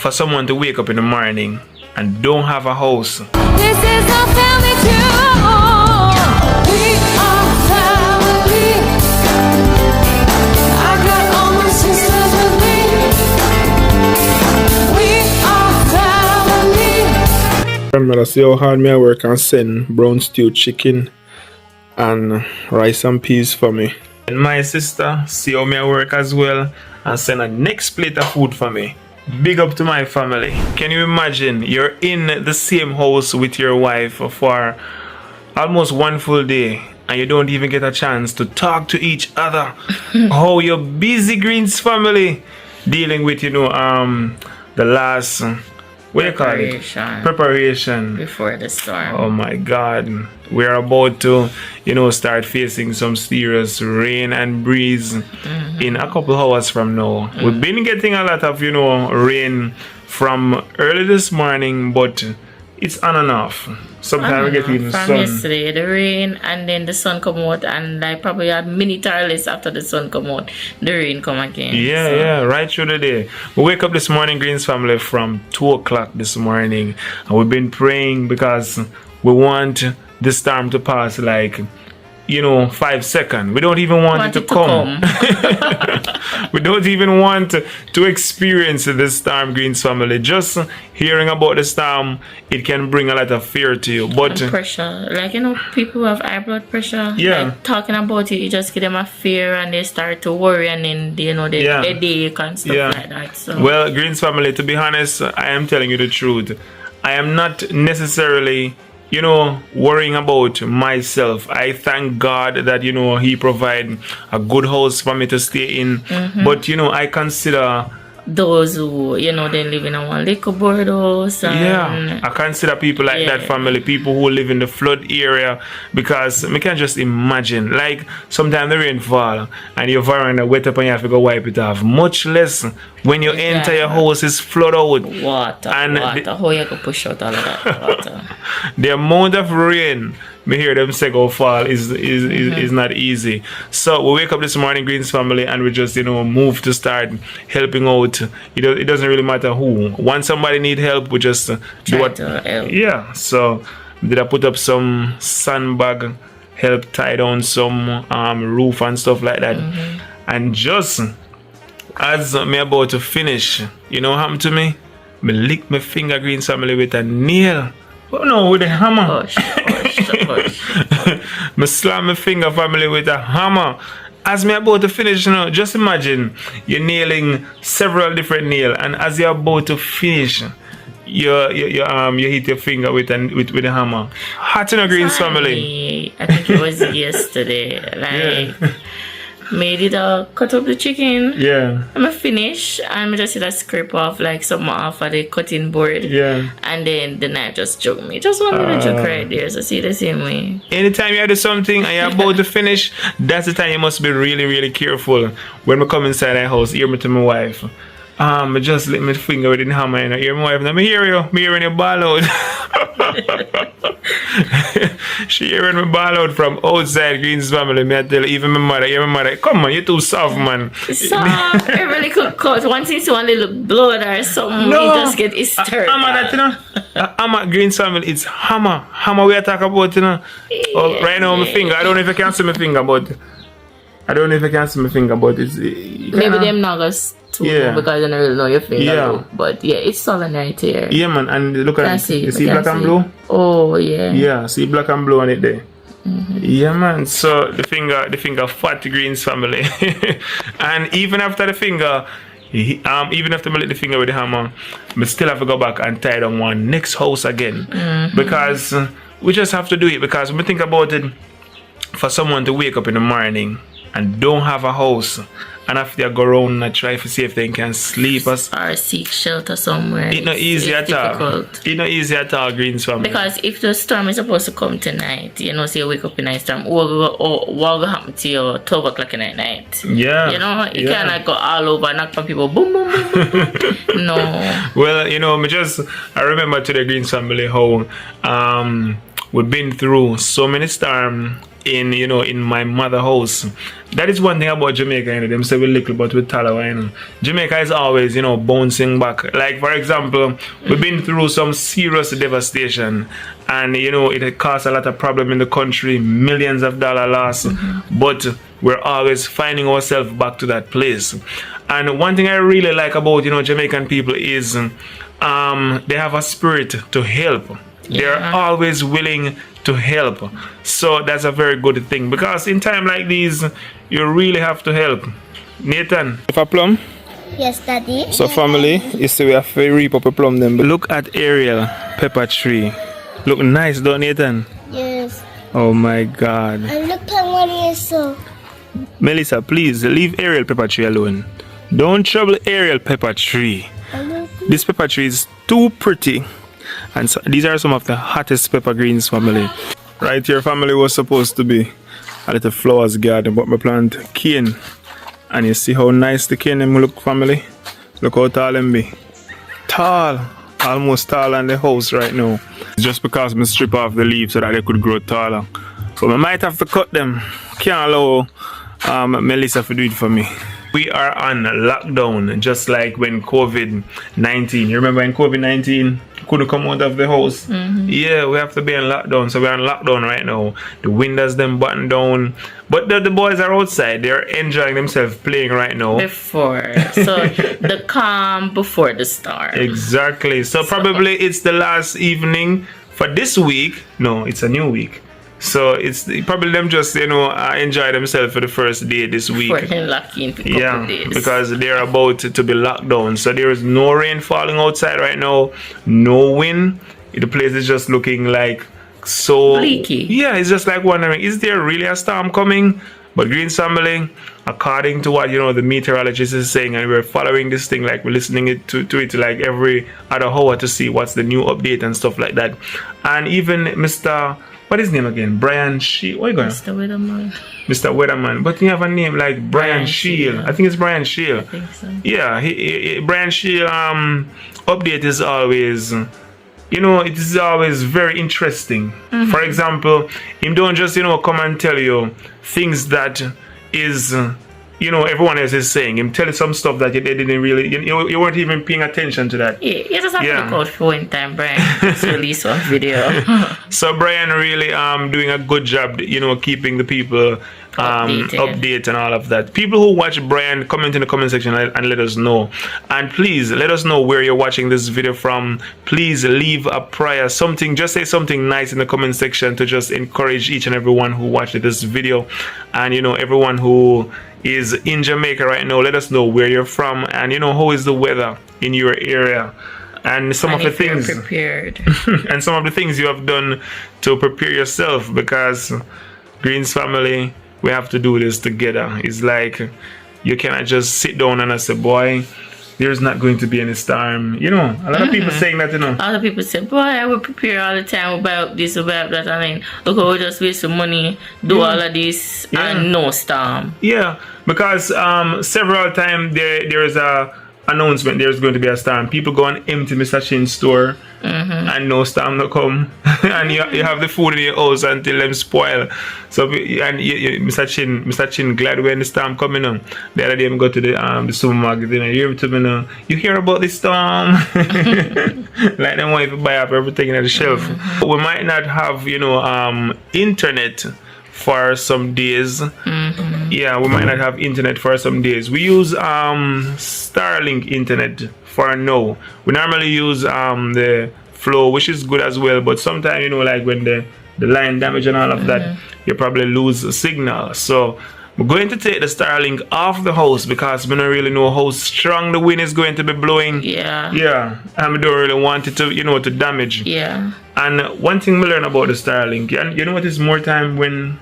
for someone to wake up in the morning and don't have a house. This is our family too. We are family. I got all my sisters with me. We are family. Grandmother, see how hard me I work and send brown stew chicken and rice and peas for me. And my sister, see how me I work as well and send a next plate of food for me. Big up to my family. Can you imagine you're in the same house with your wife for almost one full day and you don't even get a chance to talk to each other? How your busy Greens family dealing with, the last, what do you call it? Preparation. Before the storm. Oh my God. We're about to, start facing some serious rain and breeze in a couple hours from now. We've been getting a lot of, rain from early this morning, but it's on and off. Sometimes we get even from sun. yesterday, the rain, and then the sun come out, and I probably had mini tireless after the sun come out, the rain come again. Yeah, right through the day. We wake up this morning, Greens family, from 2 o'clock this morning, and we've been praying because we want the storm to pass 5 seconds. We don't even want it to come. We don't even want to experience this storm, Greens family. Just hearing about the storm, it can bring a lot of fear to you. But and pressure, people who have high blood pressure, talking about it just give them a fear and they start to worry, and then they headache and stuff like that. So. Well, Greens family, to be honest, I am telling you the truth. I am not necessarily worrying about myself. I thank God that, He provide a good house for me to stay in. But, I consider those who, they live in a one liquor board house. I consider people like that family, people who live in the flood area, because I can just imagine, sometimes the rain fall and your veranda wet up and you have to go wipe it off. Much less when you enter your house is flood out. Water. How you can push out all of that water? The amount of rain me hear them say go fall is not easy. So we wake up this morning, Greens family, and we just move to start helping out. It doesn't really matter who. Once somebody need help, we just do what. Help. Yeah. So did I put up some sandbag, help tie down some roof and stuff like that, and just as me about to finish, what happened to me? Me lick my finger, Greens family, with a nail. Oh no, with a hammer. Me slam my finger, family, with a hammer. As me about to finish, just imagine you're nailing several different nails, and as you're about to finish, you hit your finger with a hammer. Hot in a Greens family. I think it was yesterday. Made it cut up the chicken. Yeah. I'm finish and I just hit a scrape off something off of the cutting board. Yeah. And then the knife just choked me. Just one little joke right there. So see the same way. Anytime you do something and you're about to finish, that's the time you must be really, really careful. When we come inside the house, hear me to my wife. I just lick my finger with the hammer and I hear my wife. Now me hear you. Me hearing you ball out. She hearing me ball out from outside Greens family. Me I tell her, even my mother, come on, you too soft, man. Soft. Every little cut. Once you see one little blood or something, no. You just get hysterical. Hammer, Greens family, it's hammer. Hammer we are talking about, right now my finger. I don't know if I can see my finger, but it's maybe them nuggets too, because I don't really know your finger. Look. But it's solid right here. Yeah, man, and look at it. You see black and blue? Oh yeah. Yeah, see black and blue on it there. Yeah, man. So the finger fat Greens family. And even after the finger, even after I lick the finger with the hammer, I still have to go back and tie down one next house again. Because we just have to do it, because when we think about it, for someone to wake up in the morning and don't have a house, and after they go around and try to see if they can sleep or seek shelter somewhere. It's not easy at all. It's not easy at all, Greens family. Because if the storm is supposed to come tonight, say you wake up in a storm, what will happen to you 12 o'clock in the night? Yeah. You cannot go all over and knock on people, boom, boom, boom, boom, boom. No. Well, I remember to the Greens family how we've been through so many storms in my mother house. That is one thing about Jamaica, them say we little but we taller, Jamaica is always, bouncing back. Like, for example, we've been through some serious devastation, and it caused a lot of problem in the country, millions of dollar loss, but we're always finding ourselves back to that place. And one thing I really like about Jamaican people is they have a spirit to help. They're always willing to help. So that's a very good thing, because in time like these, you really have to help. Nathan, If a plum? Yes, Daddy. So family, you see we have to reap up a plum them. look at Ariel pepper tree. Look nice, don't Nathan? Yes. Oh my God. And look at what it is so. Melissa, please leave Ariel pepper tree alone. Don't trouble Ariel pepper tree. This pepper tree is too pretty. And so these are some of the hottest pepper greens, family. Right here, family, was supposed to be a little flowers garden, but my plant cane. And you see how nice the cane them look, family? Look how tall them be. Tall. Almost taller than the house right now. Just because I strip off the leaves so that they could grow taller. But I might have to cut them. Can't allow Melissa to do it for me. We are on lockdown, just like when COVID-19. You remember when COVID-19 couldn't come out of the house? Yeah, we have to be on lockdown. So we're on lockdown right now. The windows them buttoned down. But the boys are outside. They're enjoying themselves playing right now. Before. So the calm before the storm. Exactly. So probably it's the last evening for this week. No, it's a new week. So it's probably them just enjoy themselves for the first day this week. For him lucky in a couple days. Because they're about to be locked down. So there is no rain falling outside right now, no wind. The place is just looking like so bleaky. Yeah, it's just like wondering, is there really a storm coming? But Green family, according to what the meteorologist is saying, and we're following this thing, like we're listening to it like every other hour to see what's the new update and stuff like that. And even Mr. What is his name again? Brian Shield. What are you going? Mr. Weatherman. Mr. Weatherman. But you have a name like Brian Shield. I think it's Brian Shield. I think so. Yeah, Brian Shield update is always, it is always very interesting. For example, him don't just, come and tell you things that is, everyone else is saying. Him tell you some stuff that they didn't really, you weren't even paying attention to that. Yeah, you just have to look out for one time, Brian. Just release one video. So Brian really doing a good job, keeping the people update and all of that. People who watch Brian, comment in the comment section and let us know. And please let us know where you're watching this video from. Please leave a prayer, something, just say something nice in the comment section to just encourage each and everyone who watched this video. And everyone who is in Jamaica right now, let us know where you're from and how is the weather in your area. And some of the things prepared. and some of the things you have done to prepare yourself, because Greens family, we have to do this together. It's like you cannot just sit down and say, boy, there's not going to be any storm. A lot of people saying that, A lot of people say, boy, I will prepare all the time about this, about that. I mean, look, we'll just waste some money, do all of this, and no storm. Yeah, because several times there is a announcement there's going to be a storm. People go and empty Mr. Chin's store and no storm no come. And you have the food in your house until them spoil. So Mr. Chin glad when the storm coming on. The other day I go to the supermarket and I hear him to me now, you hear about the storm? Like them want to buy up everything on the shelf. We might not have internet for some days. Yeah, we might not have internet for some days. We use Starlink internet for now. We normally use the Flow, which is good as well, but sometimes like when the line damage and all of that, you probably lose a signal. So we're going to take the Starlink off the house because we don't really know how strong the wind is going to be blowing. Yeah, and we don't really want it to to damage. Yeah. And one thing we learn about the Starlink, and you know what is more time when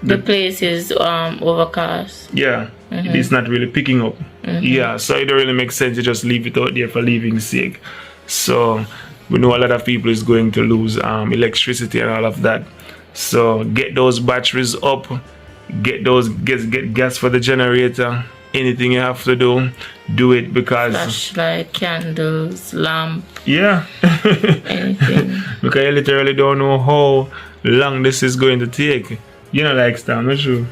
the place is overcast. Yeah, it's not really picking up. Yeah, so it don't really make sense to just leave it out there for leaving sake. So we know a lot of people is going to lose electricity and all of that. So get those batteries up, get gas for the generator. Anything you have to do it, because flashlight, candles, lamp. Yeah. Anything. Because you literally don't know how long this is going to take. You know, like Storm, not true.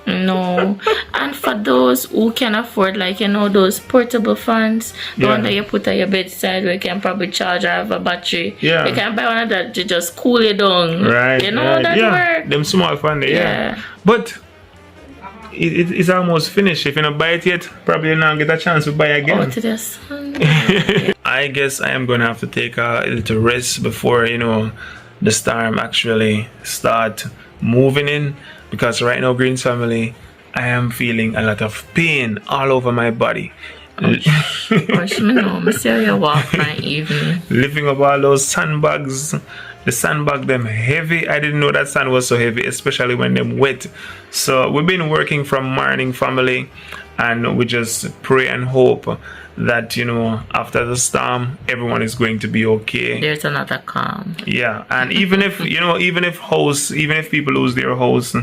No. And for those who can afford, like, you know, those portable fans, the one that you put at your bedside where you can probably charge or have a battery. Yeah. You can buy one of that to just cool you down. Right. You know right. that work. Them small fan there, Yeah. But it's almost finished. If you don't buy it yet, probably now get a chance to buy again. Oh, to the sun. I guess I am gonna have to take a little rest before, you know, the storm actually start moving in, because right now, Greens family, I am feeling a lot of pain all over my body. Gosh, me know. Me see how you walk my evening. Lifting up all those sandbags. The sandbag them heavy. I didn't know that sand was so heavy, especially when them wet. So we've been working from morning, family, and we just pray and hope that, you know, after the storm, everyone is going to be okay. There's another calm. Yeah, and even if, you know, even if people lose their house,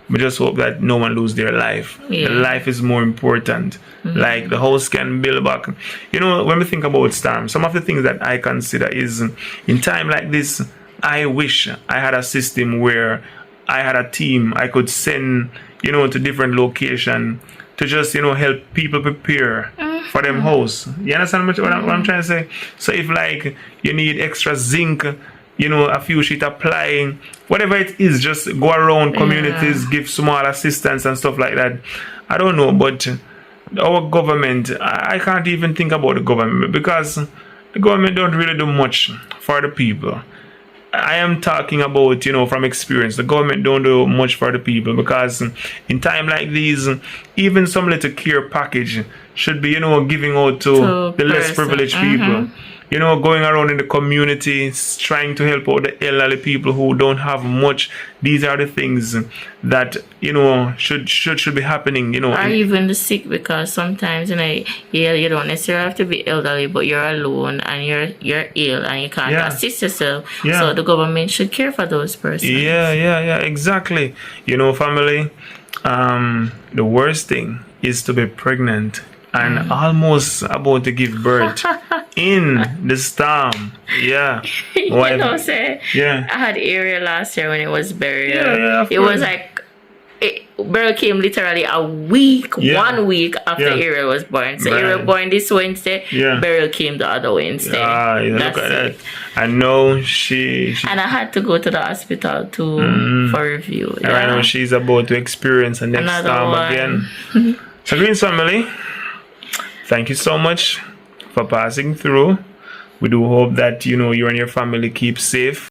we just hope that no one lose their life. Yeah. The life is more important. Like the house can build back. You know, when we think about storm, some of the things that I consider is, in time like this, I wish I had a system where I had a team I could send, you know, to different location to just, you know, help people prepare for them house. You understand what I'm trying to say? So if like you need extra zinc, you know, a few sheet of ply, whatever it is, just go around communities, give small assistance and stuff like that. I don't know, but our government, I can't even think about the government, because the government don't really do much for the people. I am talking about, you know, from experience. The government don't do much for the people, because in time like these, even some little care package should be, you know, giving out to the less privileged people. You know, going around in the community, trying to help out the elderly people who don't have much. These are the things that, you know, should be happening, you know. Or even the sick, because sometimes, you know, you don't necessarily have to be elderly, but you're alone and you're ill and you can't assist yourself. Yeah. So the government should care for those persons. Yeah, exactly. You know, family, the worst thing is to be pregnant and almost about to give birth in the storm. Yeah. You know, say, Yeah. I had area last year when it was burial. Yeah, of it course. was like, burial came literally a week, 1 week after Ariel was born. So Ariel born this Wednesday, burial came the other Wednesday. Look at that. I know she and I had to go to the hospital too for review. And I know she's about to experience the next Another storm one. again. So Greens family, thank you so much for passing through. We do hope that, you know, you and your family keep safe.